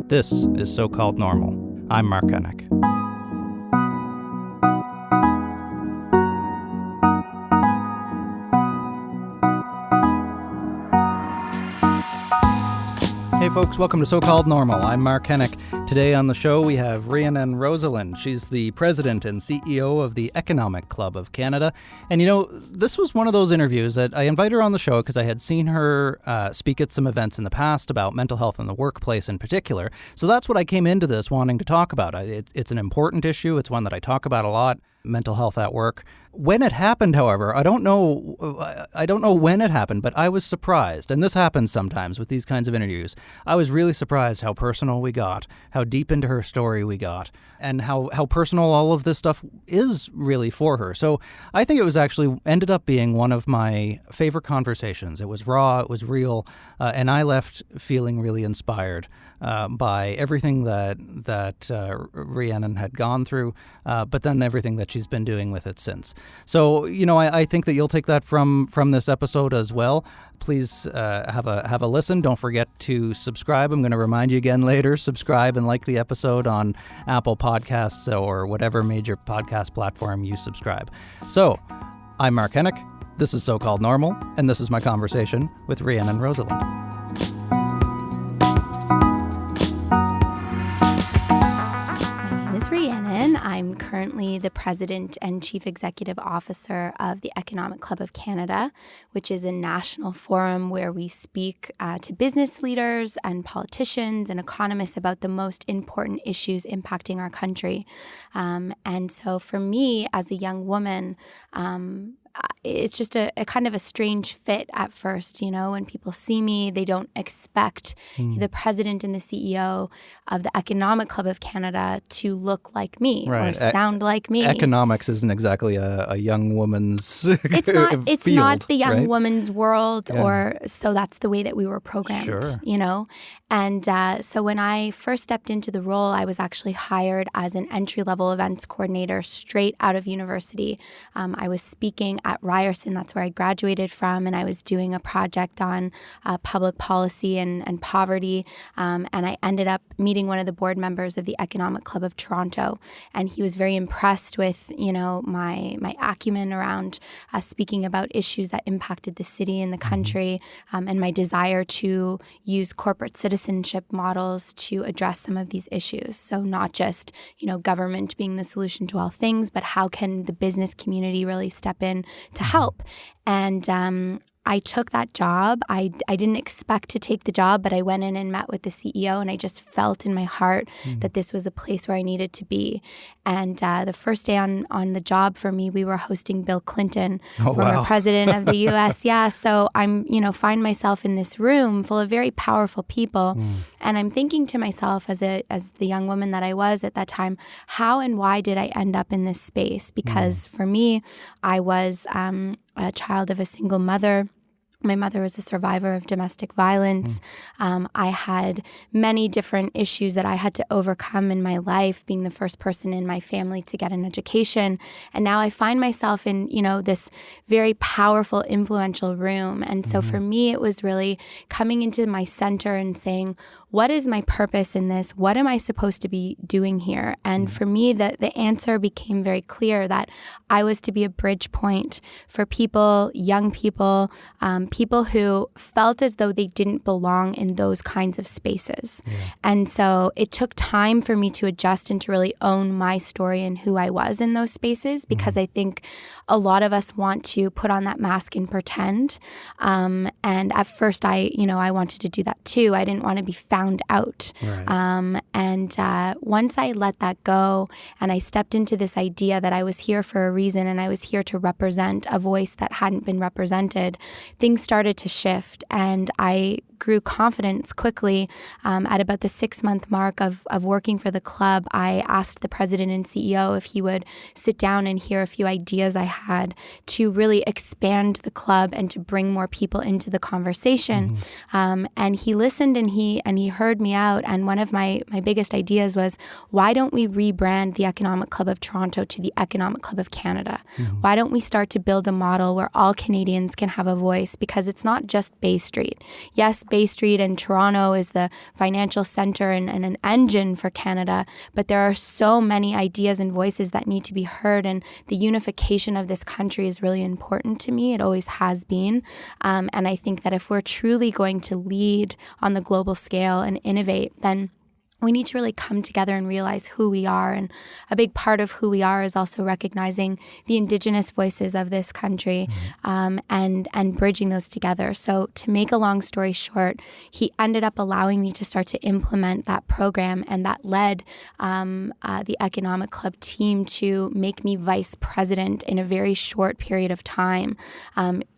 This is So-Called Normal. I'm Mark Hennick. Hey folks, welcome to So-Called Normal. I'm Mark Hennick. Today on the show we have Rhiannon Rosalind. She's the president and CEO of the Economic Club of Canada. And you know, this was one of those interviews that I invited her on the show because I had seen her speak at some events in the past about mental health in the workplace in particular. So that's what I came into this wanting to talk about. It's an important issue. It's one that I talk about a lot. Mental health at work. When it happened, however, I don't know when it happened, but I was surprised. And this happens sometimes with these kinds of interviews. I was really surprised how personal we got, how deep into her story we got, and how personal all of this stuff is really for her. So I think it was actually ended up being one of my favorite conversations. It was raw, it was real, and I left feeling really inspired by everything that Rhiannon had gone through, but then everything that she's been doing with it since. So, you know, I think that you'll take that from this episode as well. Please have a listen. Don't forget to subscribe. I'm going to remind you again later. Subscribe and like the episode on Apple Podcasts or whatever major podcast platform you subscribe. So, I'm Mark Hennick. This is So-Called Normal, and this is my conversation with Rhiannon Rosalind. Rhiannon. I'm currently the President and Chief Executive Officer of the Economic Club of Canada, which is a national forum where we speak to business leaders and politicians and economists about the most important issues impacting our country. And so for me, as a young woman, it's just a kind of a strange fit at first, you know, when people see me, they don't expect the president and the CEO of the Economic Club of Canada to look like me or sound like me. Economics isn't exactly a young woman's It's field, not the young right? woman's world, or so that's the way that we were programmed, you know. And so when I first stepped into the role, I was actually hired as an entry-level events coordinator straight out of university. I was speaking at Ryerson, that's where I graduated from, and I was doing a project on public policy and poverty. And I ended up meeting one of the board members of the Economic Club of Toronto, and he was very impressed with, you know, my acumen around speaking about issues that impacted the city and the country, and my desire to use corporate citizenship models to address some of these issues. So not just, you know, government being the solution to all things, but how can the business community really step in to help? And I took that job. I didn't expect to take the job, but I went in and met with the CEO, and I just felt in my heart that this was a place where I needed to be. And the first day on the job for me, we were hosting Bill Clinton, former president of the U.S. Yeah, so I'm, you know, find myself in this room full of very powerful people, and I'm thinking to myself as the young woman that I was at that time, how and why did I end up in this space? Because for me, I was a child of a single mother. My mother was a survivor of domestic violence. I had many different issues that I had to overcome in my life, being the first person in my family to get an education. And now I find myself in, you know, this very powerful, influential room. And so for me, it was really coming into my center and saying, what is my purpose in this? What am I supposed to be doing here? And for me, the answer became very clear that I was to be a bridge point for people, young people, people who felt as though they didn't belong in those kinds of spaces. And so it took time for me to adjust and to really own my story and who I was in those spaces, because I think a lot of us want to put on that mask and pretend. And at first I wanted to do that too. I didn't want to be found out. And once I let that go and I stepped into this idea that I was here for a reason and I was here to represent a voice that hadn't been represented, things started to shift, and I grew confidence quickly. At about the 6-month mark of working for the club, I asked the president and CEO if he would sit down and hear a few ideas I had to really expand the club and to bring more people into the conversation. And he listened and he heard me out. And one of my biggest ideas was, why don't we rebrand the Economic Club of Toronto to the Economic Club of Canada? Why don't we start to build a model where all Canadians can have a voice? Because it's not just Bay Street. Yes, Bay Street and Toronto is the financial center and an engine for Canada, but there are so many ideas and voices that need to be heard, and the unification of this country is really important to me. It always has been. And I think that if we're truly going to lead on the global scale and innovate, then we need to really come together and realize who we are. And a big part of who we are is also recognizing the Indigenous voices of this country, and bridging those together. So to make a long story short, he ended up allowing me to start to implement that program, and that led the Economic Club team to make me vice president in a very short period of time.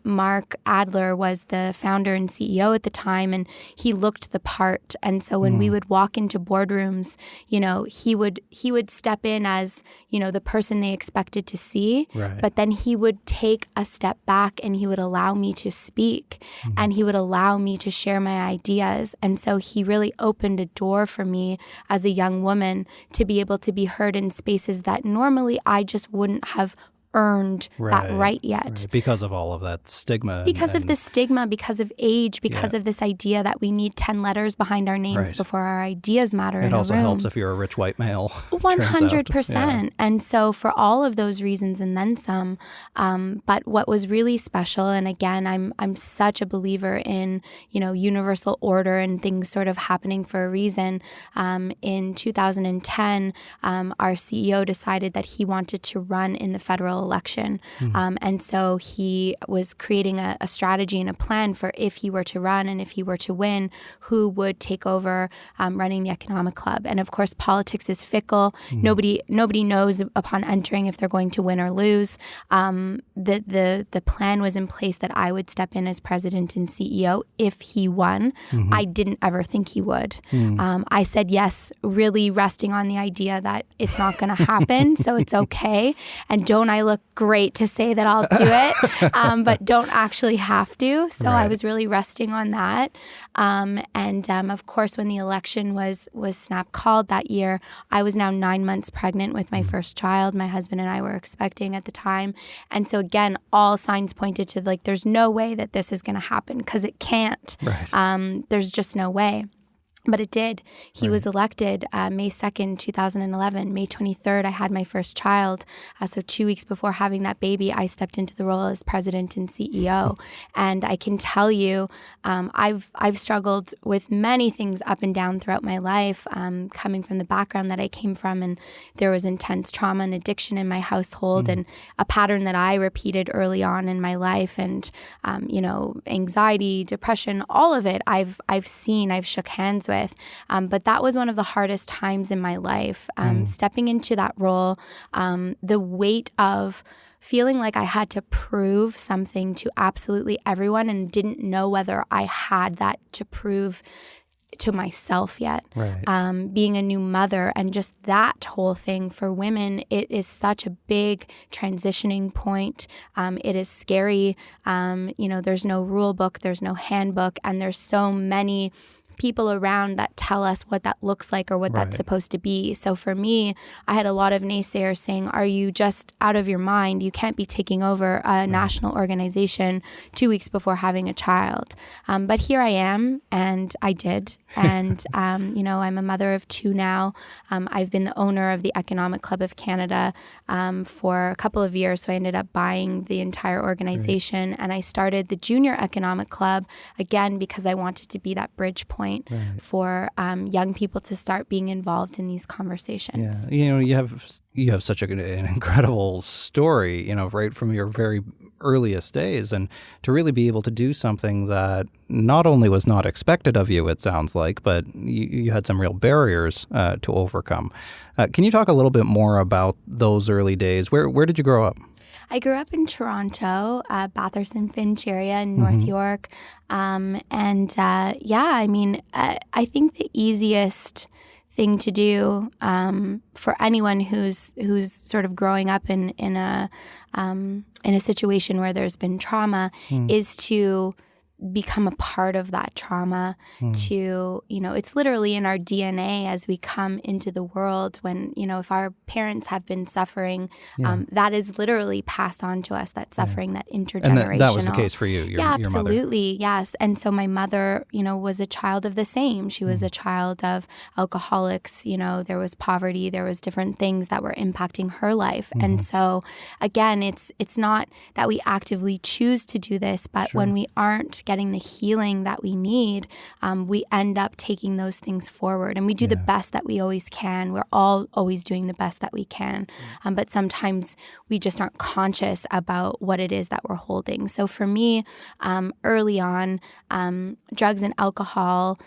Mark Adler was the founder and CEO at the time, and he looked the part. And so when we would walk into boardrooms, he would step in as, the person they expected to see, but then he would take a step back and he would allow me to speak, and he would allow me to share my ideas. And so he really opened a door for me as a young woman to be able to be heard in spaces that normally I just wouldn't have earned that right yet. Right. Because of all of that stigma. Because of the stigma, because of age, because of this idea that we need 10 letters behind our names before our ideas matter in a room. It also helps if you're a rich white male. 100%. And so for all of those reasons and then some, but what was really special, and again, I'm such a believer in, universal order and things sort of happening for a reason. In 2010, our CEO decided that he wanted to run in the federal election. And so he was creating a strategy and a plan for if he were to run and if he were to win, who would take over running the Economic Club. And of course, politics is fickle. Nobody knows upon entering if they're going to win or lose. The plan was in place that I would step in as president and CEO if he won. I didn't ever think he would. I said yes, really resting on the idea that it's not going to happen, so it's okay. And don't I look great to say that I'll do it, but don't actually have to. So I was really resting on that. And of course, when the election was snap called that year, I was now 9 months pregnant with my first child. My husband and I were expecting at the time. And so again, all signs pointed to there's no way that this is going to happen, because it can't. There's just no way. But it did. He was elected May 2nd, 2011. May 23rd, I had my first child. So 2 weeks before having that baby, I stepped into the role as president and CEO. And I can tell you, I've struggled with many things up and down throughout my life, coming from the background that I came from. And there was intense trauma and addiction in my household, and a pattern that I repeated early on in my life. And, anxiety, depression, all of it I've seen, I've shook hands with. But that was one of the hardest times in my life, stepping into that role, the weight of feeling like I had to prove something to absolutely everyone and didn't know whether I had that to prove to myself yet. Being a new mother and just that whole thing for women, it is such a big transitioning point. It is scary. There's no rule book, there's no handbook, and there's so many people around that tell us what that looks like or what that's supposed to be. So for me, I had a lot of naysayers saying, are you just out of your mind? You can't be taking over a national organization 2 weeks before having a child. But here I am, and I did. And, I'm a mother of two now. I've been the owner of the Economic Club of Canada for a couple of years. So I ended up buying the entire organization, and I started the Junior Economic Club, again, because I wanted to be that bridge point for young people to start being involved in these conversations. Yeah. You have such an incredible story, right from your very earliest days, and to really be able to do something that not only was not expected of you, it sounds like, but you had some real barriers to overcome. Can you talk a little bit more about those early days? Where did you grow up? I grew up in Toronto, Bathurst and Finch area in North York. I think the easiest thing to do for anyone who's sort of growing up in a situation where there's been trauma is to become a part of that trauma to, it's literally in our DNA as we come into the world when, if our parents have been suffering, that is literally passed on to us, that suffering, that intergenerational. And that was the case for you, your absolutely, mother. Yes. And so my mother, was a child of the same. She was a child of alcoholics, there was poverty, there was different things that were impacting her life. And so again, it's not that we actively choose to do this, but when we aren't getting the healing that we need, we end up taking those things forward. And we do the best that we always can. We're all always doing the best that we can. But sometimes we just aren't conscious about what it is that we're holding. So for me, early on, drugs and alcohol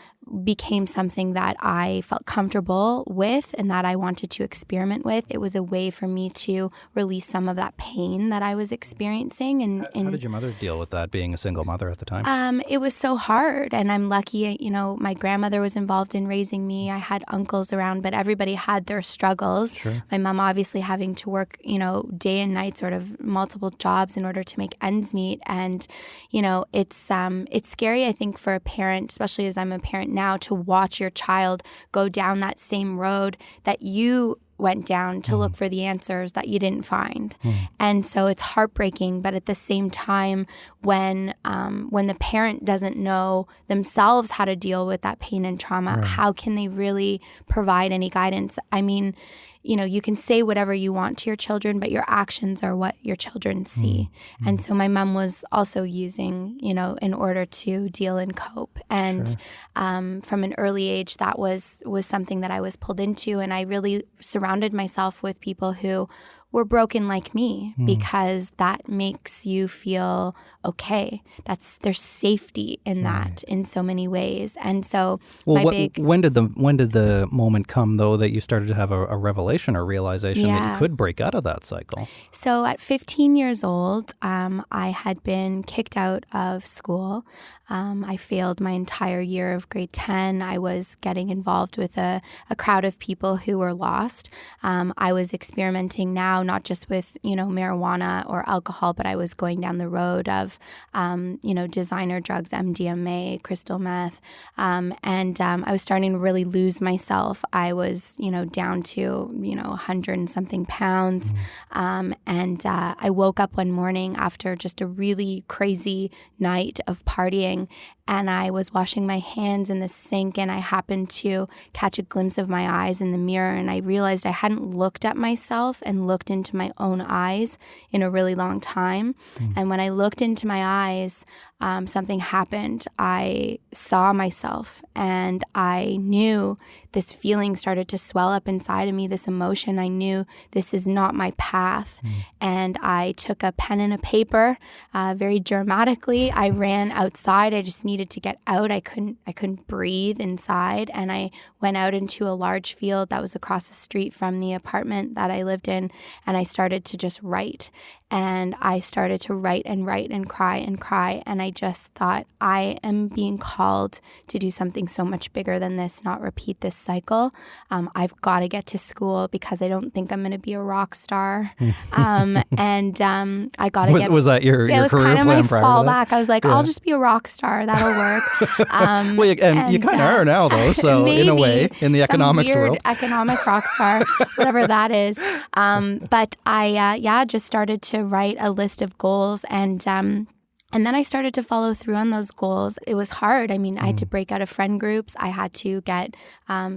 became something that I felt comfortable with and that I wanted to experiment with. It was a way for me to release some of that pain that I was experiencing. And how did your mother deal with that, being a single mother at the time? It was so hard. And I'm lucky, my grandmother was involved in raising me. I had uncles around, but everybody had their struggles. Sure. My mom obviously having to work, day and night, sort of multiple jobs in order to make ends meet. And, it's scary, I think, for a parent, especially as I'm a parent now, to watch your child go down that same road that you went down to look for the answers that you didn't find. And so it's heartbreaking, but at the same time, when the parent doesn't know themselves how to deal with that pain and trauma, how can they really provide any guidance? I mean, you can say whatever you want to your children, but your actions are what your children see. And so my mom was also using, in order to deal and cope. And from an early age, that was something that I was pulled into. And I really surrounded myself with people who were broken like me, because that makes you feel okay. There's safety in that in so many ways. And so when did the moment come, though, that you started to have a revelation or realization that you could break out of that cycle? So at 15 years old, I had been kicked out of school. I failed my entire year of grade 10. I was getting involved with a crowd of people who were lost. I was experimenting now, not just with, marijuana or alcohol, but I was going down the road of, designer drugs, MDMA, crystal meth. And I was starting to really lose myself. I was, down to, 100 and something pounds. And I woke up one morning after just a really crazy night of partying, and I was washing my hands in the sink, and I happened to catch a glimpse of my eyes in the mirror, and I realized I hadn't looked at myself and looked into my own eyes in a really long time. And when I looked into my eyes, something happened. I saw myself, and I knew this feeling started to swell up inside of me, this emotion. I knew this is not my path. And I took a pen and a paper, very dramatically. I ran outside. I just needed to get out. I couldn't breathe inside. And I went out into a large field that was across the street from the apartment that I lived in. And I started to just write. And I started to write and write and cry. And I just thought, I am being called to do something so much bigger than this, not repeat this cycle. I've got to get to school because I don't think I'm going to be a rock star. I got to get... Was that your career plan? It was kind of my fallback. I was like, I'll just be a rock star. That'll work. Well, you kind of are now, though. So in a way, in the economics some weird world. Economic rock star, whatever that is. But I just started to write a list of goals, and then I started to follow through on those goals. It was hard. I mean, I had to break out of friend groups. I had to get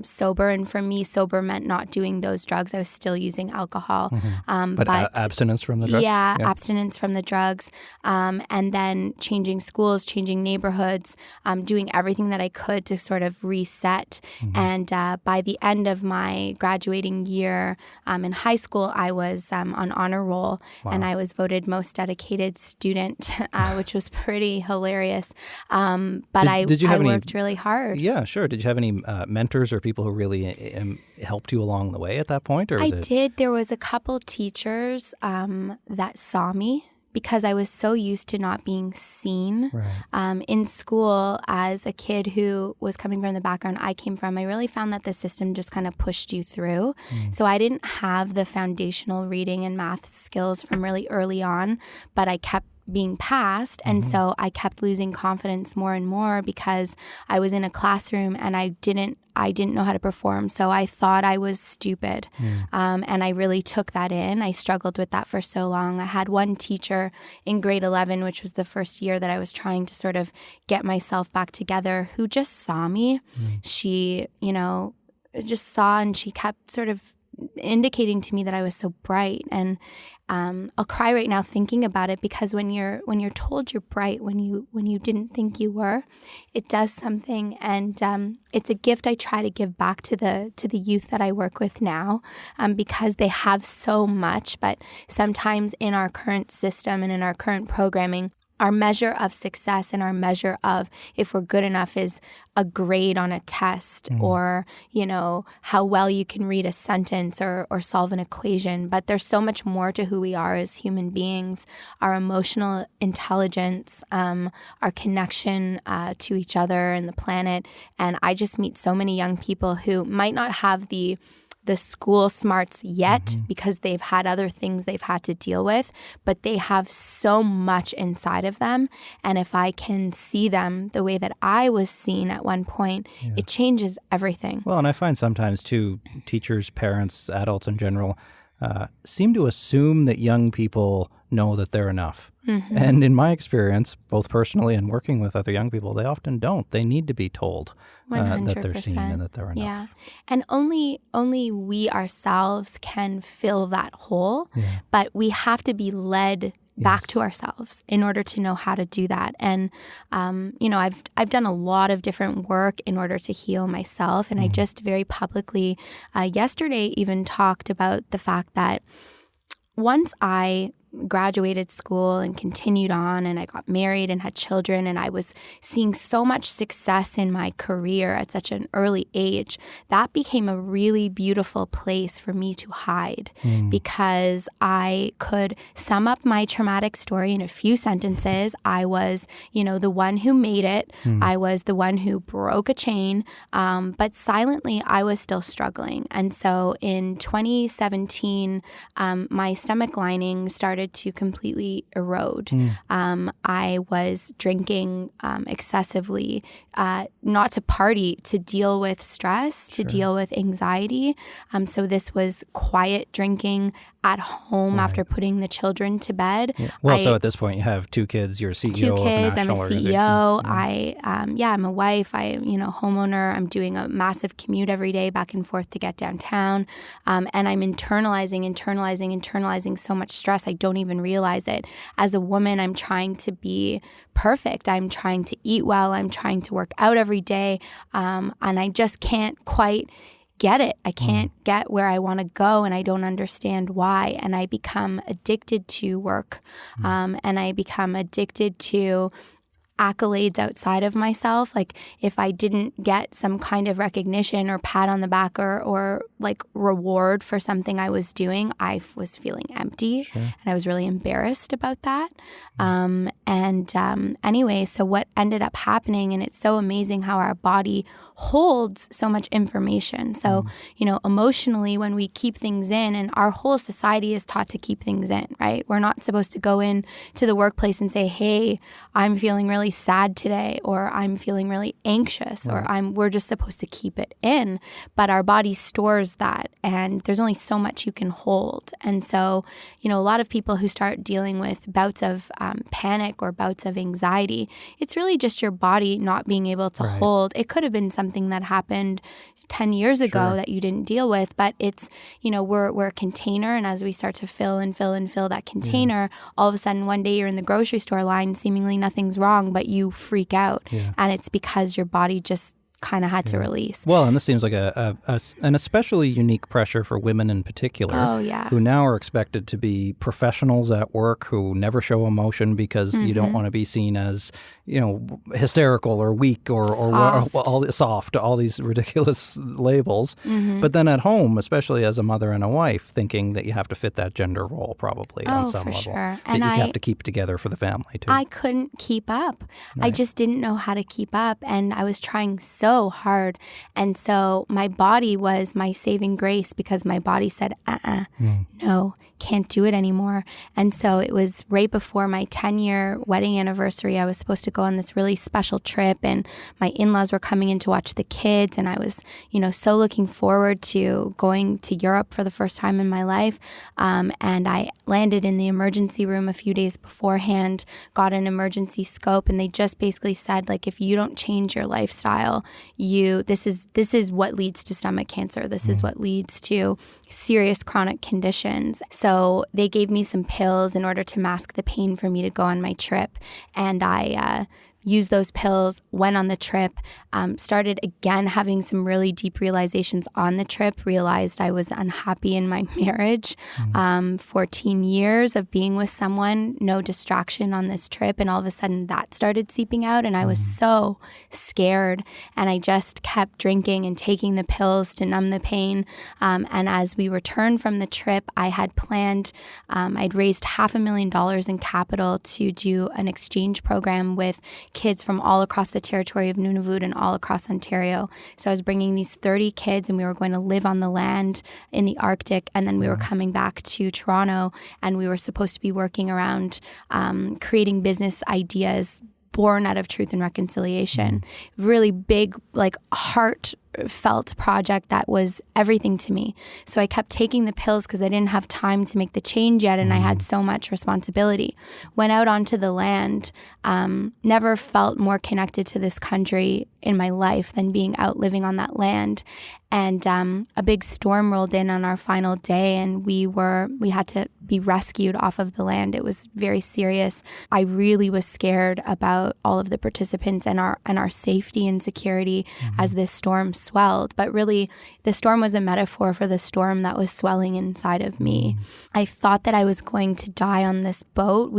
sober. And for me, sober meant not doing those drugs. I was still using alcohol. But abstinence from the drugs? Yeah, abstinence from the drugs. And then changing schools, changing neighborhoods, doing everything that I could to sort of reset. And by the end of my graduating year in high school, I was on honor roll. Wow. And I was voted most dedicated student, which was pretty hilarious. But I worked really hard. Yeah, sure. Did you have any mentors or people who really helped you along the way at that point? Or I did. There was a couple teachers that saw me because I was so used to not being seen. Right. In school, as a kid who was coming from the background I came from, I really found that the system just kind of pushed you through. So I didn't have the foundational reading and math skills from really early on, but I kept being passed. And so I kept losing confidence more and more because I was in a classroom and I didn't know how to perform. So I thought I was stupid. And I really took that in. I struggled with that for so long. I had one teacher in grade 11, which was the first year that I was trying to sort of get myself back together, who just saw me. She, just saw, and she kept sort of indicating to me that I was so bright. And I'll cry right now thinking about it, because when you're told you're bright when you didn't think you were, it does something. And it's a gift I try to give back to the youth that I work with now, because they have so much. But sometimes in our current system and in our current programming, our measure of success and our measure of if we're good enough is a grade on a test, or, how well you can read a sentence or solve an equation. But there's so much more to who we are as human beings, our emotional intelligence, our connection to each other and the planet. And I just meet so many young people who might not have the school smarts yet, because they've had other things they've had to deal with, but they have so much inside of them. And if I can see them the way that I was seen at one point, it changes everything. Well, and I find sometimes too, teachers, parents, adults in general, seem to assume that young people know that they're enough. And in my experience, both personally and working with other young people, they often don't. They need to be told that they're seen and that they're enough. Yeah. And only we ourselves can fill that hole, but we have to be led back to ourselves in order to know how to do that. And, I've done a lot of different work in order to heal myself. And I just very publicly yesterday even talked about the fact that once I graduated school and continued on, and I got married and had children, and I was seeing so much success in my career at such an early age, that became a really beautiful place for me to hide, because I could sum up my traumatic story in a few sentences. I was, the one who made it. I was the one who broke a chain, but silently I was still struggling. And so in 2017, my stomach lining started to completely erode. I was drinking excessively, not to party, to deal with stress, to deal with anxiety. So this was quiet drinking at home after putting the children to bed. Well, so at this point you have 2 kids, you're a CEO 2 kids, of a national I'm a CEO, I'm a wife, homeowner, I'm doing a massive commute every day back and forth to get downtown, and I'm internalizing so much stress I don't even realize it. As a woman, I'm trying to be perfect, I'm trying to eat well, I'm trying to work out every day, and I just can't quite get it. I can't get where I want to go, and I don't understand why. And I become addicted to work, and I become addicted to accolades outside of myself. Like if I didn't get some kind of recognition or pat on the back or like reward for something I was doing, I was feeling empty, and I was really embarrassed about that. Anyway, so what ended up happening, and it's so amazing how our body holds so much information. So, emotionally, when we keep things in, and our whole society is taught to keep things in, right? We're not supposed to go in to the workplace and say, hey, I'm feeling really sad today, or I'm feeling really anxious, or we're just supposed to keep it in. But our body stores that, and there's only so much you can hold. And so, a lot of people who start dealing with bouts of panic or bouts of anxiety, it's really just your body not being able to hold. It could have been something that happened 10 years ago that you didn't deal with, but it's, we're a container, and as we start to fill that container, all of a sudden one day you're in the grocery store line, seemingly nothing's wrong, but you freak out, and it's because your body just kind of had to release. Well, and this seems like an especially unique pressure for women in particular, who now are expected to be professionals at work who never show emotion because you don't want to be seen as, hysterical or weak or soft, all these ridiculous labels. But then at home, especially as a mother and a wife, thinking that you have to fit that gender role probably on some level. Sure. And you have to keep together for the family too. I couldn't keep up. I just didn't know how to keep up, and I was trying so hard. And so my body was my saving grace, because my body said, no, can't do it anymore. And so it was right before my 10-year wedding anniversary. I was supposed to go on this really special trip, and my in-laws were coming in to watch the kids. And I was, so looking forward to going to Europe for the first time in my life. And I landed in the emergency room a few days beforehand, got an emergency scope, and they just basically said, like, if you don't change your lifestyle, this is what leads to stomach cancer. This is what leads to serious chronic conditions. So they gave me some pills in order to mask the pain for me to go on my trip. And I used those pills, went on the trip, started again having some really deep realizations on the trip, realized I was unhappy in my marriage. 14 years of being with someone, no distraction on this trip. And all of a sudden that started seeping out. And I was so scared. And I just kept drinking and taking the pills to numb the pain. And as we returned from the trip, I had planned, I'd raised $500,000 in capital to do an exchange program with kids from all across the territory of Nunavut and all across Ontario. So I was bringing these 30 kids, and we were going to live on the land in the Arctic, and then we were coming back to Toronto, and we were supposed to be working around creating business ideas born out of truth and reconciliation. Really big, like, heartfelt project that was everything to me. So I kept taking the pills because I didn't have time to make the change yet, and I had so much responsibility. Went out onto the land, never felt more connected to this country in my life than being out living on that land. And a big storm rolled in on our final day, and we had to be rescued off of the land. It was very serious. I really was scared about all of the participants and our safety and security as this storm swelled. But really, the storm was a metaphor for the storm that was swelling inside of me. I thought that I was going to die on this boat.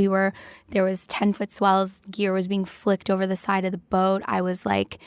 There was 10-foot swells. Gear was being flicked over the side of the boat. I was like,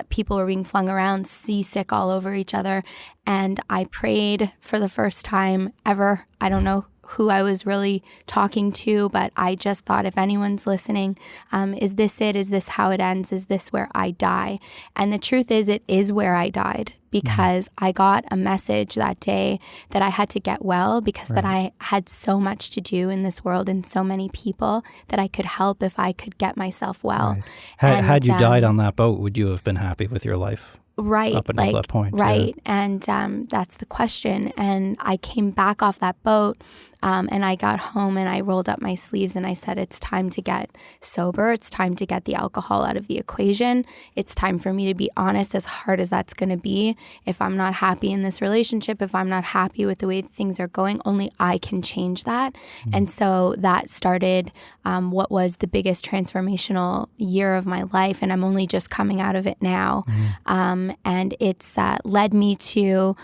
people were being flung around, seasick all over each other. And I prayed for the first time ever. I don't know who I was really talking to, but I just thought, if anyone's listening, is this it? Is this how it ends? Is this where I die? And the truth is, it is where I died, because I got a message that day that I had to get well, because that I had so much to do in this world and so many people that I could help if I could get myself well. Had you died on that boat, would you have been happy with your life? Right. Up until that point. Right. Yeah. And that's the question. And I came back off that boat, and I got home, and I rolled up my sleeves, and I said, it's time to get sober. It's time to get the alcohol out of the equation. It's time for me to be honest, as hard as that's going to be. If I'm not happy in this relationship, if I'm not happy with the way things are going, only I can change that. And so that started what was the biggest transformational year of my life. And I'm only just coming out of it now. And it's led me to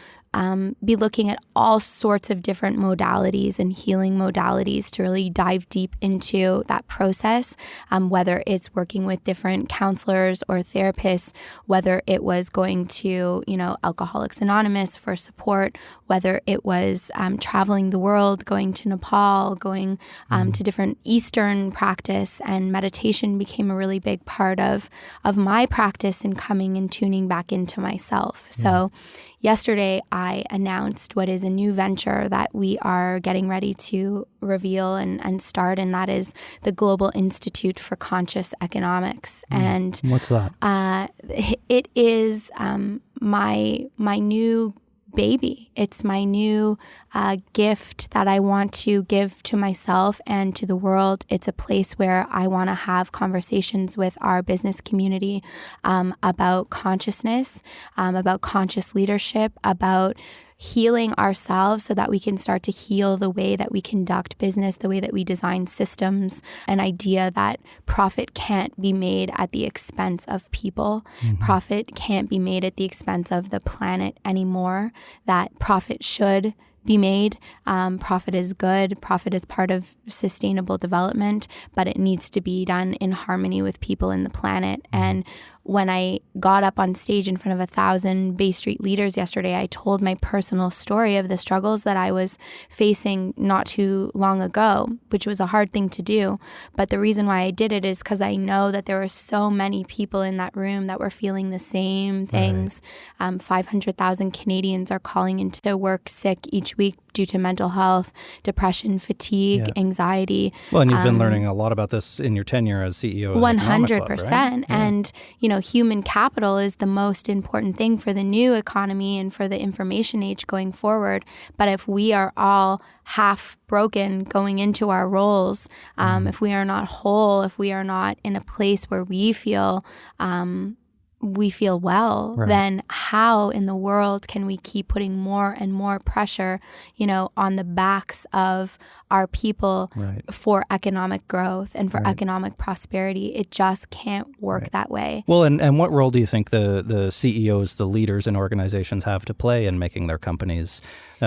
be looking at all sorts of different modalities and healing modalities to really dive deep into that process, whether it's working with different counselors or therapists, whether it was going to, Alcoholics Anonymous for support, whether it was traveling the world, going to Nepal, going to different Eastern practice, and meditation became a really big part of my practice in coming and tuning back into myself. So yesterday, I announced what is a new venture that we are getting ready to reveal and start, and that is the Global Institute for Conscious Economics. And what's that? It is my new baby. It's my new gift that I want to give to myself and to the world. It's a place where I want to have conversations with our business community about consciousness, about conscious leadership, about healing ourselves so that we can start to heal the way that we conduct business, the way that we design systems, an idea that profit can't be made at the expense of people. Profit can't be made at the expense of the planet anymore, that profit should be made. Profit is good. Profit is part of sustainable development, but it needs to be done in harmony with people and the planet. And when I got up on stage in front of 1,000 Bay Street leaders yesterday, I told my personal story of the struggles that I was facing not too long ago, which was a hard thing to do. But the reason why I did it is because I know that there were so many people in that room that were feeling the same things. 500,000 Canadians are calling into work sick each week due to mental health, depression, fatigue, anxiety. Well, and you've been learning a lot about this in your tenure as CEO of the Economic Club, 100%. right? And, human capital is the most important thing for the new economy and for the information age going forward. But if we are all half broken going into our roles, if we are not whole, if we are not in a place where we feel well, then how in the world can we keep putting more and more pressure, on the backs of our people for economic growth and for economic prosperity? It just can't work that way. Well, and what role do you think the CEOs, the leaders in organizations have to play in making their companies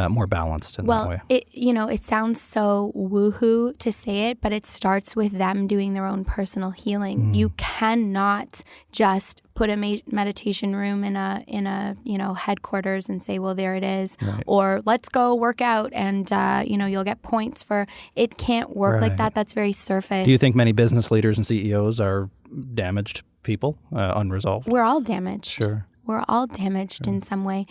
more balanced in that way? Well, it sounds so woohoo to say it, but it starts with them doing their own personal healing. You cannot just put a meditation room in a headquarters and say, well, there it is, or let's go work out and you'll get points for. It can't work like that. That's very surface. Do you think many business leaders and CEOs are damaged people, unresolved? We're all damaged. Sure. We're all damaged in some way.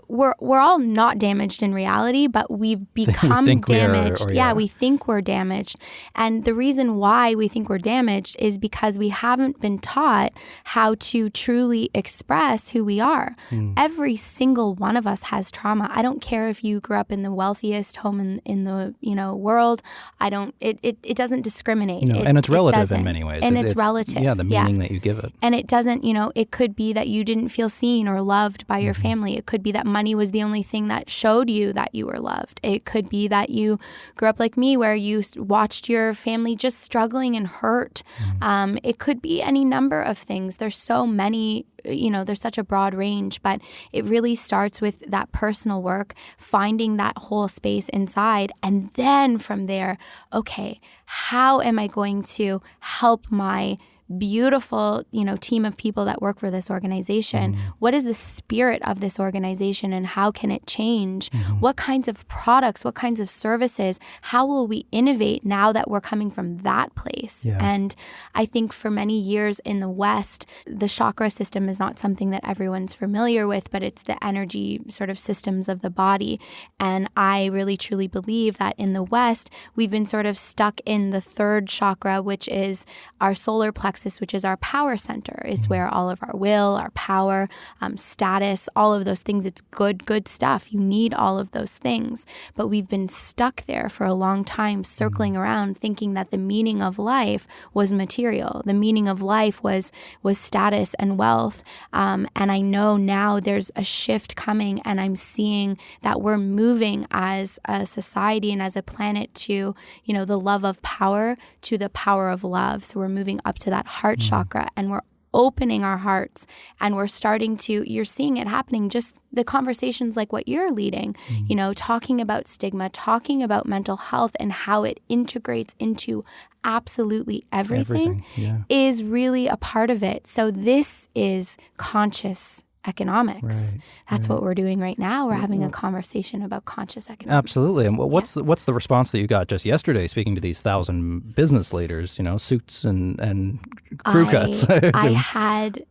We're all not damaged in reality, but we've become damaged. We think we're damaged. And the reason why we think we're damaged is because we haven't been taught how to truly express who we are. Every single one of us has trauma. I don't care if you grew up in the wealthiest home in the world. It doesn't discriminate. No, and it's relative in many ways. And it's relative. Yeah, the meaning that you give it. And it doesn't, it could be that you didn't feel seen or loved by your family. It could be that money was the only thing that showed you that you were loved. It could be that you grew up like me where you watched your family just struggling and hurt. It could be any number of things. There's so many, there's such a broad range, but it really starts with that personal work, finding that whole space inside. And then from there, okay, how am I going to help my beautiful, team of people that work for this organization? What is the spirit of this organization and how can it change? What kinds of products, what kinds of services, how will we innovate now that we're coming from that place? And I think for many years in the West, the chakra system is not something that everyone's familiar with, but it's the energy sort of systems of the body. And I really truly believe that in the West, we've been sort of stuck in the third chakra, which is our solar plexus, which is our power center. It's where all of our will, our power, status, all of those things, it's good stuff. You need all of those things. But we've been stuck there for a long time, circling around, thinking that the meaning of life was material. The meaning of life was status and wealth. And I know now there's a shift coming, and I'm seeing that we're moving as a society and as a planet to, the love of power to the power of love. So we're moving up to that heart chakra, and we're opening our hearts, and we're starting to, you're seeing it happening, just the conversations like what you're leading, talking about stigma, talking about mental health and how it integrates into absolutely everything. Is really a part of it. So this is conscious economics. That's what we're doing right now. We're having a conversation about conscious economics. Absolutely. And what's the response that you got just yesterday speaking to these 1,000 business leaders, suits and crew cuts? I had,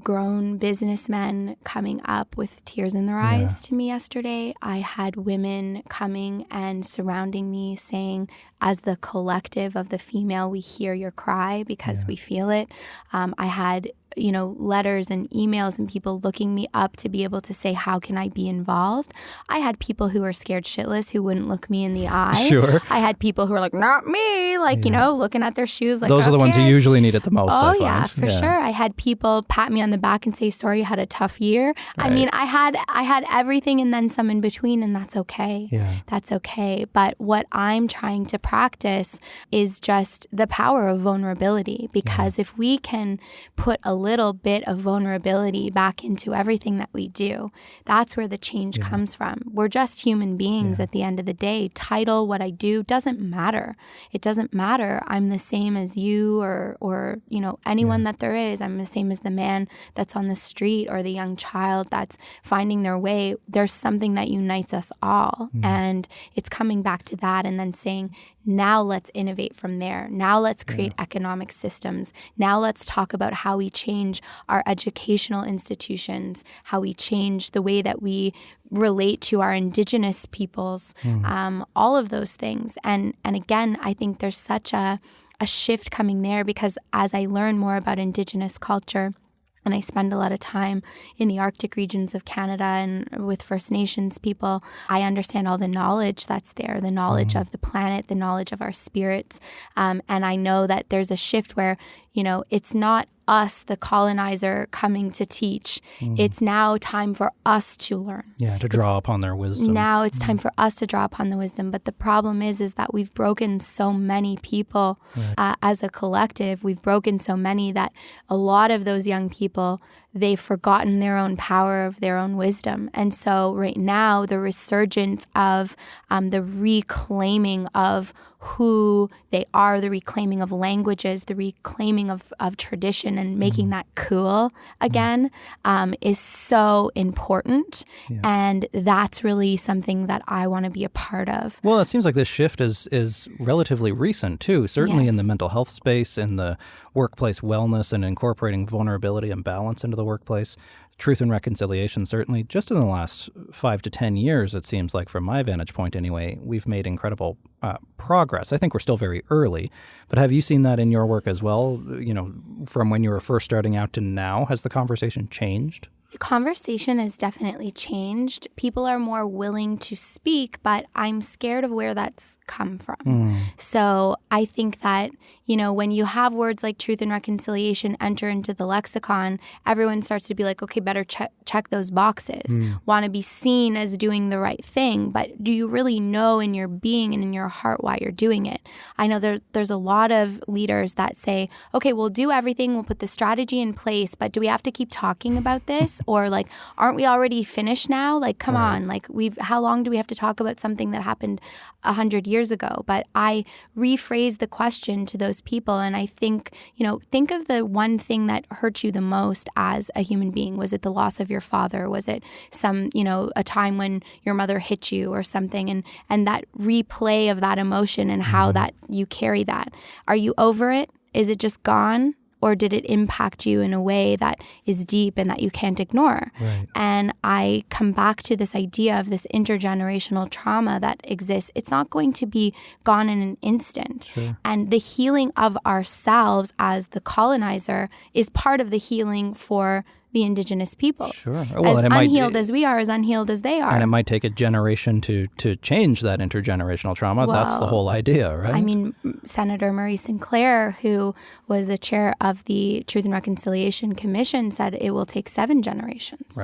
grown businessmen coming up with tears in their eyes to me yesterday. I had women coming and surrounding me saying, as the collective of the female, we hear your cry because we feel it. I had letters and emails and people looking me up to be able to say, how can I be involved? I had people who were scared shitless who wouldn't look me in the eye. Sure. I had people who were like, not me, looking at their shoes like, those are the ones who usually need it the most, I find. Yeah, for sure. I had people pat me on the back and say, sorry, you had a tough year. Right. I mean, I had everything and then some in between, and that's okay. That's okay. But what I'm trying to practice practice is just the power of vulnerability. Because if we can put a little bit of vulnerability back into everything that we do, that's where the change comes from. We're just human beings at the end of the day. Title, what I do, doesn't matter. It doesn't matter. I'm the same as you or you know, anyone that there is. I'm the same as the man that's on the street or the young child that's finding their way. There's something that unites us all. And it's coming back to that and then saying, now let's innovate from there. Now let's create economic systems. Now let's talk about how we change our educational institutions, how we change the way that we relate to our Indigenous peoples, all of those things. And again, I think there's such a shift coming there, because as I learn more about Indigenous culture, and I spend a lot of time in the Arctic regions of Canada and with First Nations people, I understand all the knowledge that's there, the knowledge of the planet, the knowledge of our spirits. And I know that there's a shift where, you know, it's not us, the colonizer, coming to teach. It's now time for us to learn. Yeah, to draw upon their wisdom. Now it's time for us to draw upon the wisdom. But the problem is that we've broken so many people as a collective. We've broken so many that a lot of those young people, they've forgotten their own power of their own wisdom. And so right now, the resurgence of the reclaiming of who they are, the reclaiming of languages, the reclaiming of tradition and making that cool again is so important. And that's really something that I want to be a part of. Well, it seems like this shift is relatively recent too, certainly in the mental health space, in the workplace wellness and incorporating vulnerability and balance into the workplace. Truth and reconciliation, certainly. Just in the last 5 to 10 years, it seems like, from my vantage point anyway, we've made incredible progress. I think we're still very early, but have you seen that in your work as well? You know, from when you were first starting out to now, has the conversation changed? The conversation has definitely changed. People are more willing to speak, but I'm scared of where that's come from. So I think that, you know, when you have words like truth and reconciliation enter into the lexicon, everyone starts to be like, okay, better check those boxes. Want to be seen as doing the right thing, but do you really know in your being and in your heart why you're doing it? I know there's a lot of leaders that say, okay, we'll do everything, we'll put the strategy in place, but do we have to keep talking about this? Or like, aren't we already finished now? Like, come on, like how long do we have to talk about something that happened 100 years ago? But I rephrase the question to those people. And I think, you know, think of the one thing that hurt you the most as a human being. Was it the loss of your father? Was it some, you know, a time when your mother hit you or something? And that replay of that emotion and how that you carry that. Are you over it? Is it just gone? Or did it impact you in a way that is deep and that you can't ignore? And I come back to this idea of this intergenerational trauma that exists. It's not going to be gone in an instant. And the healing of ourselves as the colonizer is part of the healing for the Indigenous peoples. Well, as unhealed as we are, as unhealed as they are. And it might take a generation to change that intergenerational trauma. Well, that's the whole idea, right? I mean, Senator Murray Sinclair, who was the chair of the Truth and Reconciliation Commission, said it will take 7 generations.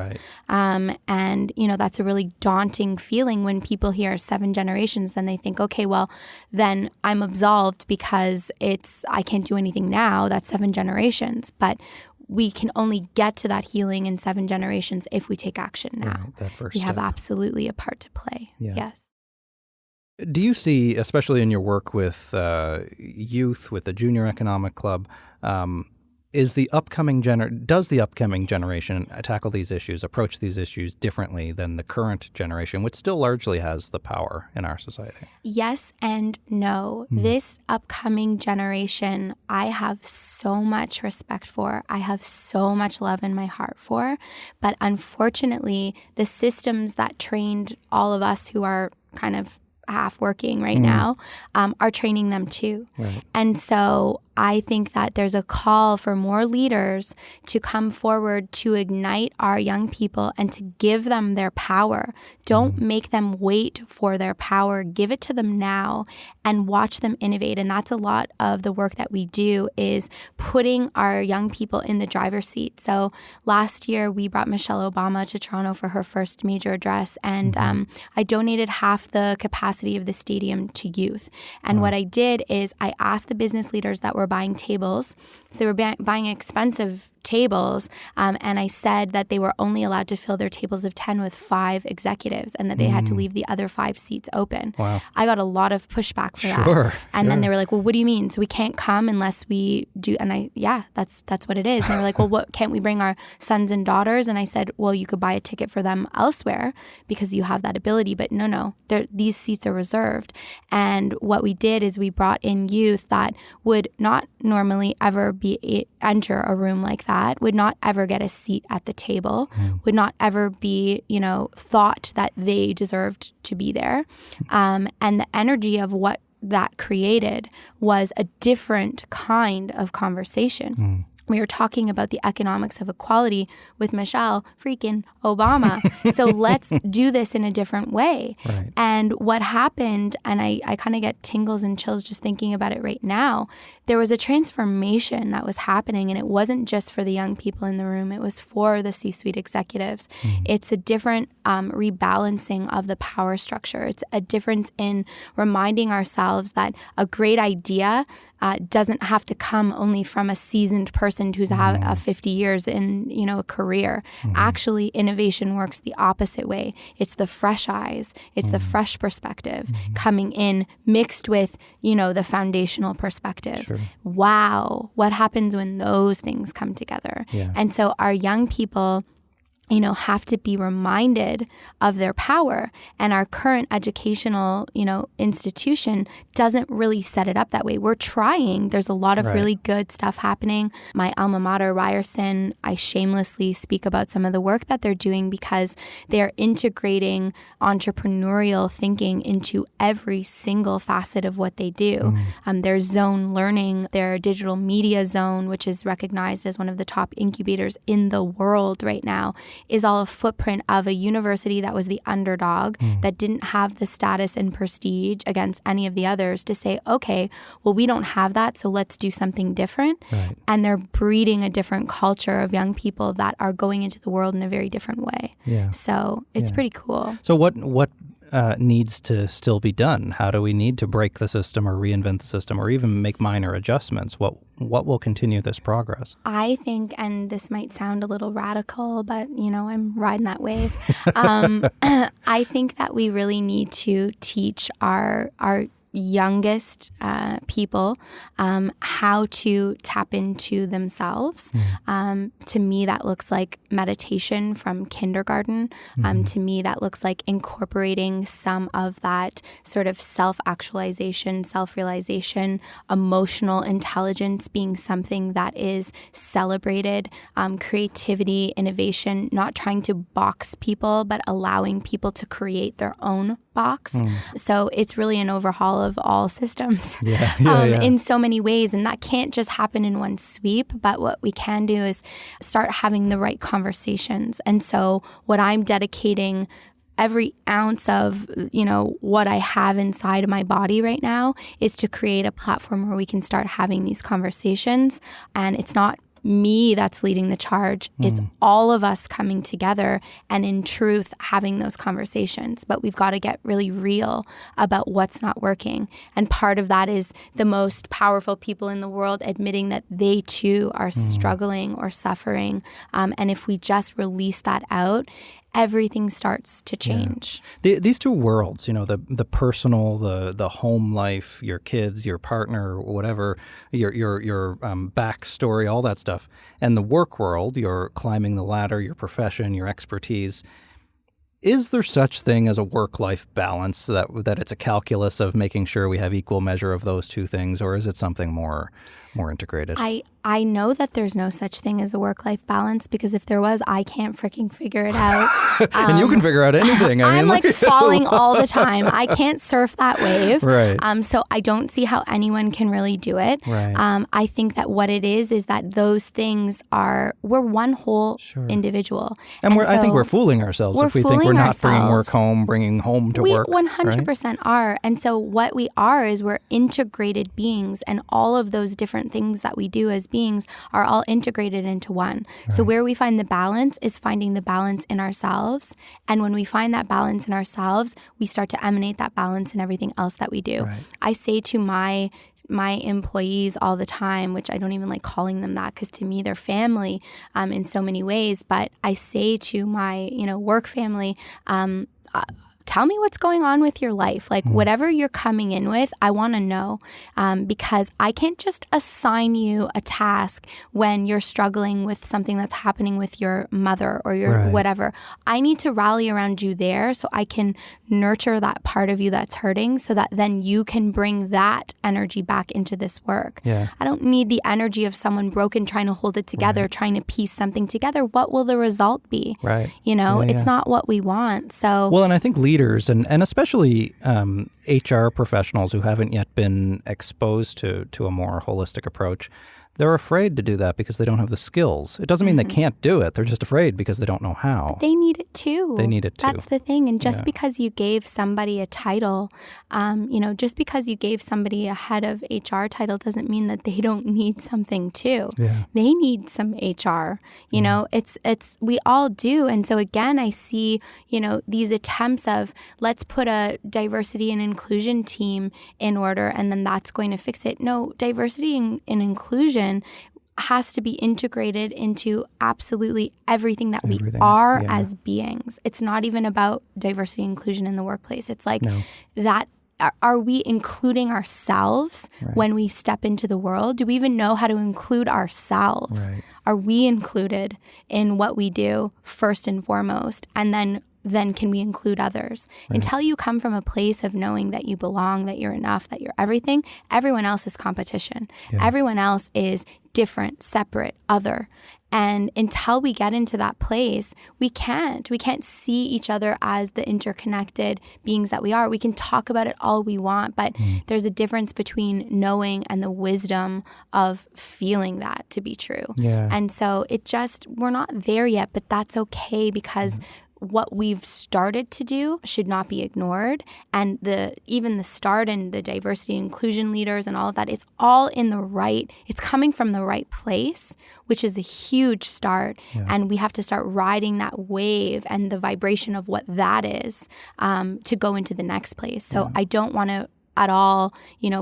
And, you know, that's a really daunting feeling when people hear 7 generations. Then they think, okay, well, then I'm absolved because I can't do anything now. That's 7 generations. But we can only get to that healing in 7 generations if we take action now. That first we step. have absolutely a part to play. Yes. Do you see, especially in your work with youth, with the Junior Economic Club, does the upcoming generation tackle these issues, approach these issues differently than the current generation, which still largely has the power in our society? Yes and no. This upcoming generation, I have so much respect for. I have so much love in my heart for. But unfortunately, the systems that trained all of us who are kind of half working right now are training them too. And so I think that there's a call for more leaders to come forward to ignite our young people and to give them their power. Don't make them wait for their power. Give it to them now and watch them innovate. And that's a lot of the work that we do, is putting our young people in the driver's seat. So last year we brought Michelle Obama to Toronto for her first major address, and I donated half the capacity of the stadium to youth. And what I did is I asked the business leaders that were buying tables, so they were buying expensive tables, and I said that they were only allowed to fill their tables of 10 with 5 executives, and that they had to leave the other 5 seats open. Wow. I got a lot of pushback for that. And then they were like, well, what do you mean? So we can't come unless we do? And that's what it is. And they were like, well, what, can't we bring our sons and daughters? And I said, well, you could buy a ticket for them elsewhere because you have that ability. But no, these seats are reserved. And what we did is we brought in youth that would not normally ever enter a room like that, would not ever get a seat at the table, would not ever be, thought that they deserved to be there. And the energy of what that created was a different kind of conversation. We were talking about the economics of equality with Michelle freaking Obama. So let's do this in a different way. Right. And what happened, and I kind of get tingles and chills just thinking about it right now, there was a transformation that was happening, and it wasn't just for the young people in the room. It was for the C-suite executives. It's a different rebalancing of the power structure. It's a difference in reminding ourselves that a great idea doesn't have to come only from a seasoned person who's had 50 years in, a career. Actually, innovation works the opposite way. It's the fresh eyes. It's the fresh perspective coming in, mixed with, the foundational perspective. Sure. Wow. What happens when those things come together? Yeah. And so our young people, have to be reminded of their power. And our current educational, institution doesn't really set it up that way. We're trying. There's a lot of really good stuff happening. My alma mater, Ryerson, I shamelessly speak about some of the work that they're doing because they're integrating entrepreneurial thinking into every single facet of what they do. Their zone learning, their digital media zone, which is recognized as one of the top incubators in the world right now, is all a footprint of a university that was the underdog, that didn't have the status and prestige against any of the others to say, okay, well, we don't have that, so let's do something different. Right. And they're breeding a different culture of young people that are going into the world in a very different way. Yeah. So it's pretty cool. So what needs to still be done? How do we need to break the system or reinvent the system or even make minor adjustments? What will continue this progress? I think, and this might sound a little radical, but, I'm riding that wave. I think that we really need to teach our youngest people how to tap into themselves. To me, that looks like meditation from kindergarten. To me, that looks like incorporating some of that sort of self-actualization, self-realization, emotional intelligence being something that is celebrated, creativity, innovation, not trying to box people, but allowing people to create their own box. So it's really an overhaul of all systems in so many ways. And that can't just happen in one sweep. But what we can do is start having the right conversations. And so what I'm dedicating every ounce of, what I have inside of my body right now is to create a platform where we can start having these conversations. And it's not me that's leading the charge. It's all of us coming together and in truth having those conversations. But we've got to get really real about what's not working. And part of that is the most powerful people in the world admitting that they too are struggling or suffering. And if we just release that out, everything starts to change. Yeah. These two worlds, the personal, the home life, your kids, your partner, whatever, your backstory, all that stuff, and the work world, your climbing the ladder, your profession, your expertise. Is there such thing as a work-life balance, that it's a calculus of making sure we have equal measure of those two things, or is it something more integrated? I know that there's no such thing as a work-life balance, because if there was, I can't freaking figure it out. And you can figure out anything. I'm like falling all the time. I can't surf that wave. Right. So I don't see how anyone can really do it. Right. I think that what it is that those things we're one whole individual. And I think we're fooling ourselves if we think we're not bringing work home, bringing home to work. We 100% are. And so what we are is we're integrated beings, and all of those different things that we do as beings are all integrated into one. Right. So where we find the balance is finding the balance in ourselves. And when we find that balance in ourselves, we start to emanate that balance in everything else that we do. Right. I say to my employees all the time, which I don't even like calling them that, because to me they're family in so many ways. But I say to my work family, tell me what's going on with your life. Like whatever you're coming in with, I want to know, because I can't just assign you a task when you're struggling with something that's happening with your mother or your whatever. I need to rally around you there so I can nurture that part of you that's hurting, so that then you can bring that energy back into this work. Yeah. I don't need the energy of someone broken trying to hold it together, trying to piece something together. What will the result be? Right. It's not what we want. So well, and I think leaders and especially HR professionals who haven't yet been exposed to a more holistic approach, they're afraid to do that because they don't have the skills. It doesn't mean they can't do it. They're just afraid because they don't know how. But they need it too. They need it too. That's the thing. And just because you gave somebody a title, just because you gave somebody a head of HR title doesn't mean that they don't need something too. Yeah. They need some HR. It's we all do. And so again, I see, these attempts of let's put a diversity and inclusion team in order and then that's going to fix it. No, diversity and inclusion has to be integrated into absolutely everything that we are as beings. It's not even about diversity and inclusion in the workplace. It's like that. Are we including ourselves when we step into the world? Do we even know how to include ourselves? Right. Are we included in what we do first and foremost? And then can we include others? Right. Until you come from a place of knowing that you belong, that you're enough, that you're everything, everyone else is competition. Yeah. Everyone else is different, separate, other. And until we get into that place, we can't see each other as the interconnected beings that we are. We can talk about it all we want, but there's a difference between knowing and the wisdom of feeling that to be true. Yeah. And so we're not there yet, but that's okay, because what we've started to do should not be ignored. And even the start and the diversity and inclusion leaders and all of that, it's all it's coming from the right place, which is a huge start. Yeah. And we have to start riding that wave and the vibration of what that is to go into the next place. So I don't want to at all,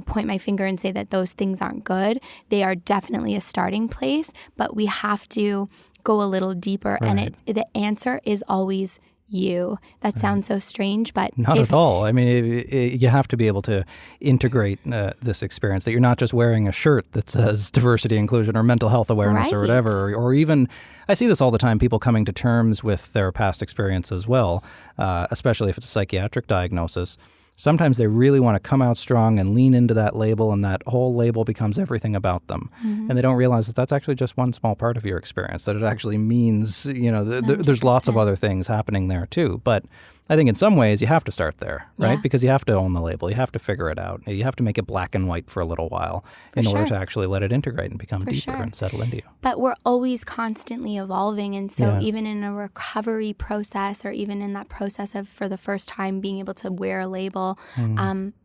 point my finger and say that those things aren't good. They are definitely a starting place, but we have to go a little deeper. Right. And the answer is always you. That sounds so strange, but not at all. I mean, you have to be able to integrate this experience, that you're not just wearing a shirt that says diversity, inclusion, or mental health awareness or whatever, or even, I see this all the time, people coming to terms with their past experience as well, especially if it's a psychiatric diagnosis. Sometimes they really want to come out strong and lean into that label, and that whole label becomes everything about them. Mm-hmm. And they don't realize that that's actually just one small part of your experience, that it actually means, there's lots of other things happening there too. But I think in some ways you have to start there, right? Yeah. Because you have to own the label. You have to figure it out. You have to make it black and white for a little while in order to actually let it integrate and become deeper and settle into you. But we're always constantly evolving. And so even in a recovery process, or even in that process of for the first time being able to wear a label,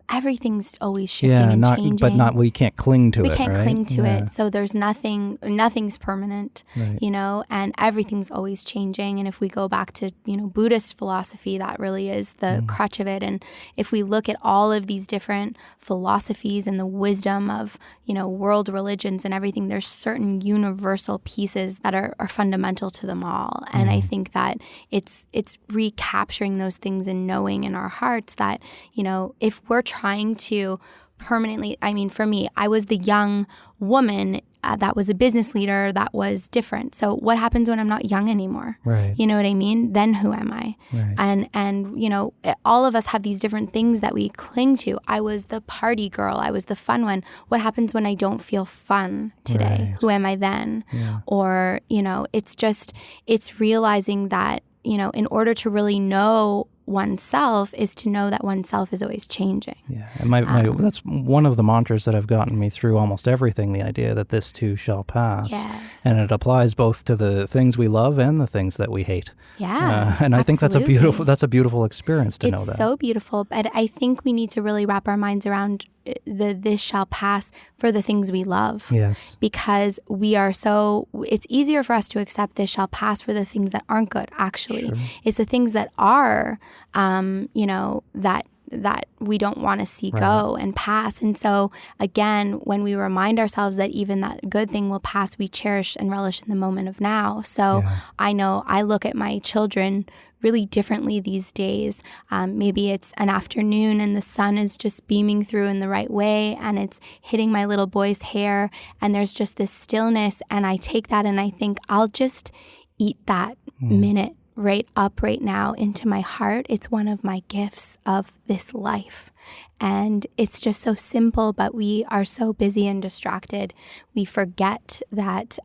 everything's always shifting and changing. But we can't cling to it. We can't cling to it. So there's nothing's permanent, and everything's always changing. And if we go back to, Buddhist philosophy, that really is the crutch of it. And if we look at all of these different philosophies and the wisdom of, world religions and everything, there's certain universal pieces that are fundamental to them all. And I think that it's recapturing those things and knowing in our hearts that, if we're trying to permanently, for me, I was the young woman that was a business leader that was different. So what happens when I'm not young anymore? Right. You know what I mean? Then who am I? Right. And you know, all of us have these different things that we cling to. I was the party girl. I was the fun one. What happens when I don't feel fun today? Right. Who am I then? Yeah. Or, you know, it's realizing that, you know, in order to really know oneself is to know that oneself is always changing. Yeah, and my that's one of the mantras that have gotten me through almost everything, the idea that this too shall pass. Yes. And it applies both to the things we love and the things that we hate. Yeah. And I think that's a beautiful experience to know that. It's so beautiful, but I think we need to really wrap our minds around this shall pass for the things we love. Yes. Because it's easier for us to accept this shall pass for the things that aren't good, actually. Sure. It's the things that are, you know, that we don't want to see go and pass. And so, again, when we remind ourselves that even that good thing will pass, we cherish and relish in the moment of now. So I know I look at my children really differently these days. Maybe it's an afternoon and the sun is just beaming through in the right way and it's hitting my little boy's hair and there's just this stillness, and I take that and I think I'll just eat that minute right now into my heart. It's one of my gifts of this life. And it's just so simple, but we are so busy and distracted. We forget that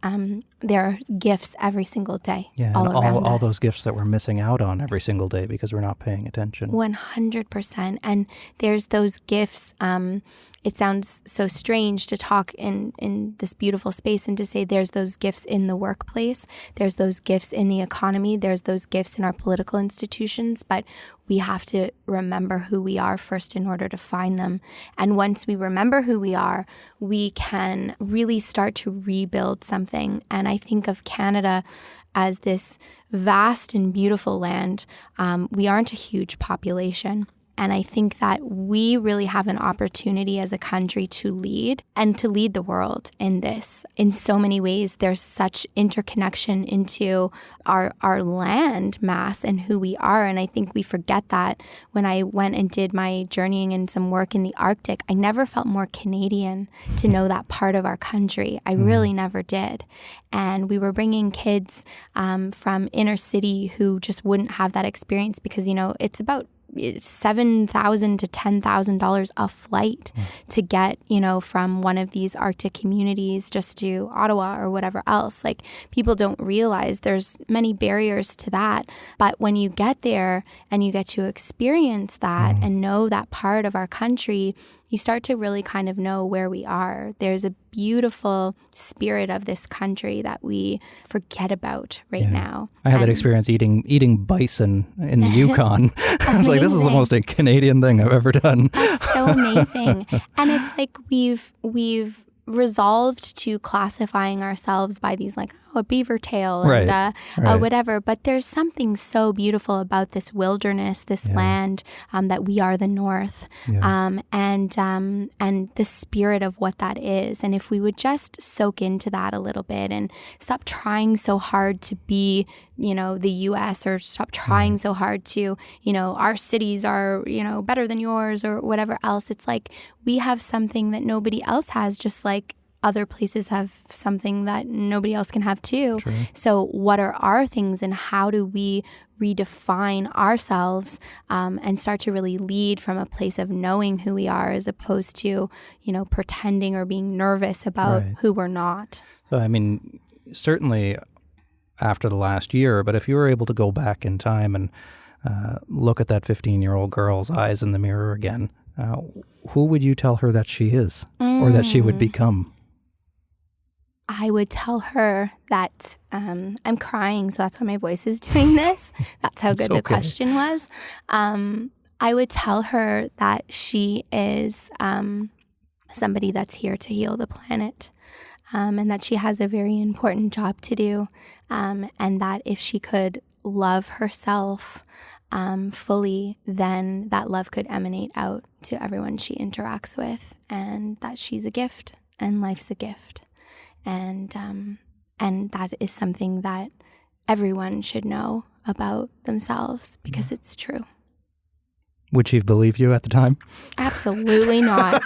there are gifts every single day. Yeah, all and around all us. those gifts that we're missing out on every single day because we're not paying attention. 100%. And there's those gifts. It sounds so strange to talk in this beautiful space and to say there's those gifts in the workplace. There's those gifts in the economy. There's those gifts in our political institutions. But we have to remember who we are first in order to find them. And once we remember who we are, we can really start to rebuild something. And I think of Canada as this vast and beautiful land. We aren't a huge population. And I think that we really have an opportunity as a country to lead and to lead the world in this. In so many ways, there's such interconnection into our land mass and who we are. And I think we forget that. When I went and did my journeying and some work in the Arctic, I never felt more Canadian to know that part of our country. I really never did. And we were bringing kids from inner city who just wouldn't have that experience because, you know, it's about $7,000 to $10,000 a flight to get, you know, from one of these Arctic communities just to Ottawa or whatever else. Like, people don't realize there's many barriers to that. But when you get there and you get to experience that and know that part of our country, you start to really kind of know where we are. There's a beautiful spirit of this country that we forget about now. I had that experience eating bison in the Yukon. I was like, this is the most Canadian thing I've ever done. That's so amazing. And it's like we've resolved to classifying ourselves by these like, a beaver tail and whatever. But there's something so beautiful about this wilderness, this land, that we are the North, and the spirit of what that is. And if we would just soak into that a little bit and stop trying so hard to be, you know, the U.S. or stop trying so hard to, you know, our cities are, you know, better than yours or whatever else. It's like we have something that nobody else has, just like other places have something that nobody else can have too. True. So what are our things and how do we redefine ourselves and start to really lead from a place of knowing who we are as opposed to, you know, pretending or being nervous about who we're not. So, I mean, certainly after the last year, but if you were able to go back in time and look at that 15-year-old girl's eyes in the mirror again, who would you tell her that she is or that she would become? I would tell her that I'm crying, so that's why my voice is doing this. That's how good the question was. I would tell her that she is somebody that's here to heal the planet, and that she has a very important job to do, and that if she could love herself fully, then that love could emanate out to everyone she interacts with, and that she's a gift and life's a gift. And that is something that everyone should know about themselves because it's true. Would she have believed you at the time? Absolutely not.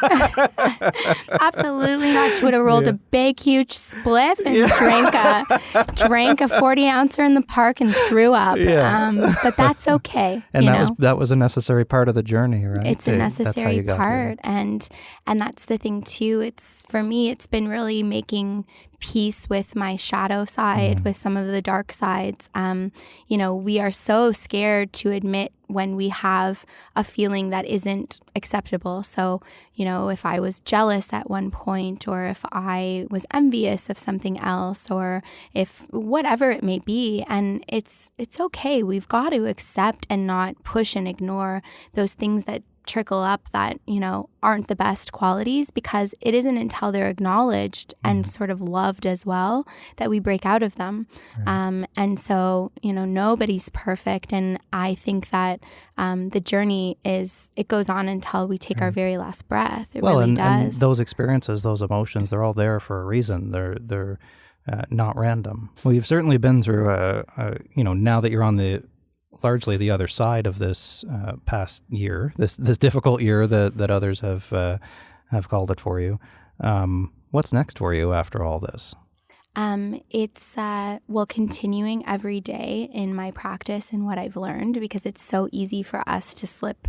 Absolutely not. She would have rolled a big, huge spliff and drank a 40-ouncer in the park and threw up. Yeah. But that's okay. And that was a necessary part of the journey, right? It's a necessary part. And that's the thing too. For me, it's been really making peace with my shadow side, with some of the dark sides. We are so scared to admit when we have a feeling that isn't acceptable. So, if I was jealous at one point, or if I was envious of something else, or if whatever it may be, and it's okay. We've got to accept and not push and ignore those things that trickle up that, aren't the best qualities, because it isn't until they're acknowledged and sort of loved as well that we break out of them. Right. And so, nobody's perfect. And I think that the journey it goes on until we take our very last breath. It really does. And those experiences, those emotions, they're all there for a reason. They're not random. Well, you've certainly been through now that you're on largely the other side of this past year, this difficult year that others have called it for you. What's next for you after all this? It's continuing every day in my practice and what I've learned, because it's so easy for us to slip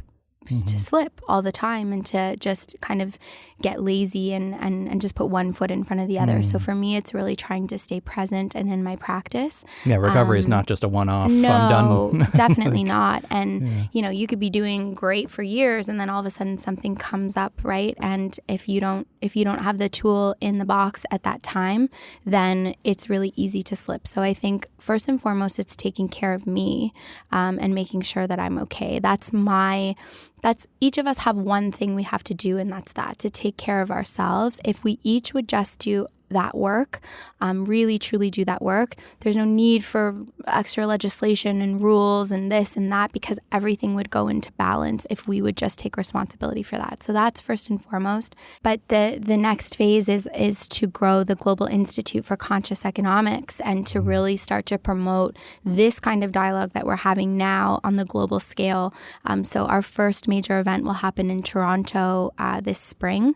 all the time and to just kind of get lazy and just put one foot in front of the other. So for me, it's really trying to stay present and in my practice. Yeah, recovery is not just a one-off, no, I'm done. Definitely not. And, you could be doing great for years and then all of a sudden something comes up, right? And if you don't have the tool in the box at that time, then it's really easy to slip. So I think first and foremost, it's taking care of me and making sure that I'm okay. That's each of us have one thing we have to do, and that's to take care of ourselves. If we each would just do that work, really truly do that work, there's no need for extra legislation and rules and this and that, because everything would go into balance if we would just take responsibility for that. So that's first and foremost. But the next phase is to grow the Global Institute for Conscious Economics and to really start to promote this kind of dialogue that we're having now on the global scale. So our first major event will happen in Toronto this spring.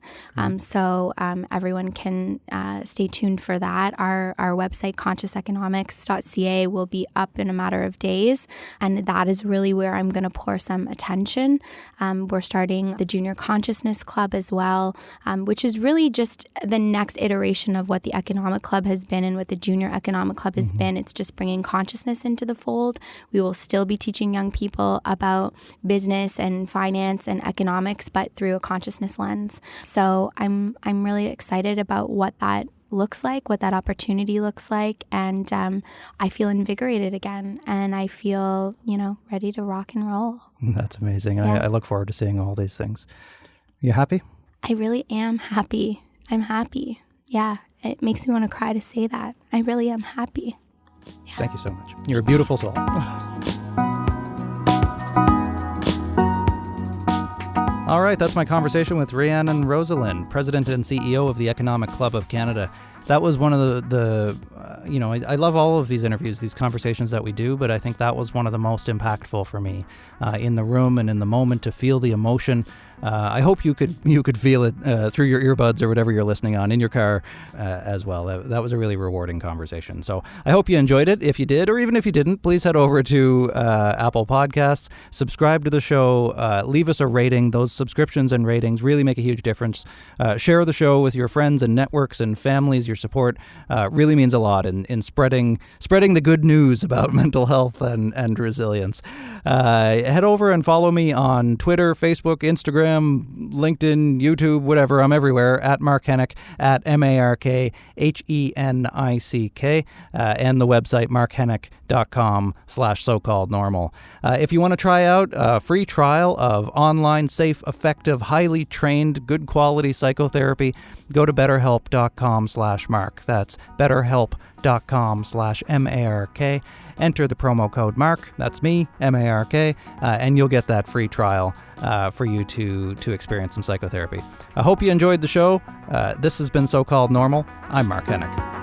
So everyone can stay tuned for that. Our website, consciouseconomics.ca, will be up in a matter of days. And that is really where I'm going to pour some attention. We're starting the Junior Consciousness Club as well, which is really just the next iteration of what the Economic Club has been and what the Junior Economic Club has been. It's just bringing consciousness into the fold. We will still be teaching young people about business and finance and economics, but through a consciousness lens. So I'm really excited about what that looks like, what that opportunity looks like, and I feel invigorated again, and I feel, ready to rock and roll. That's amazing. Yeah. I look forward to seeing all these things. You happy? I really am happy. I'm happy. Yeah, it makes me want to cry to say that. I really am happy. Yeah. Thank you so much. You're a beautiful soul. All right, that's my conversation with Rhiannon Rosalind, President and CEO of the Economic Club of Canada. That was one of I love all of these interviews, these conversations that we do, but I think that was one of the most impactful for me in the room and in the moment, to feel the emotion. I hope you could feel it through your earbuds or whatever you're listening on in your car as well. That was a really rewarding conversation. So I hope you enjoyed it. If you did, or even if you didn't, please head over to Apple Podcasts, subscribe to the show, leave us a rating. Those subscriptions and ratings really make a huge difference. Share the show with your friends and networks and families. Your support really means a lot in spreading the good news about mental health and resilience. Head over and follow me on Twitter, Facebook, Instagram, LinkedIn, YouTube, whatever. I'm everywhere at Mark Hennick, at MarkHenick, and the website markhennick.com/so-called-normal. If you want to try out a free trial of online, safe, effective, highly trained, good quality psychotherapy, go to betterhelp.com/Mark. That's betterhelp.com/MARK. Enter the promo code Mark, that's me, MARK, and you'll get that free trial for you to experience some psychotherapy. I hope you enjoyed the show. This has been So-Called Normal. I'm Mark Hennick.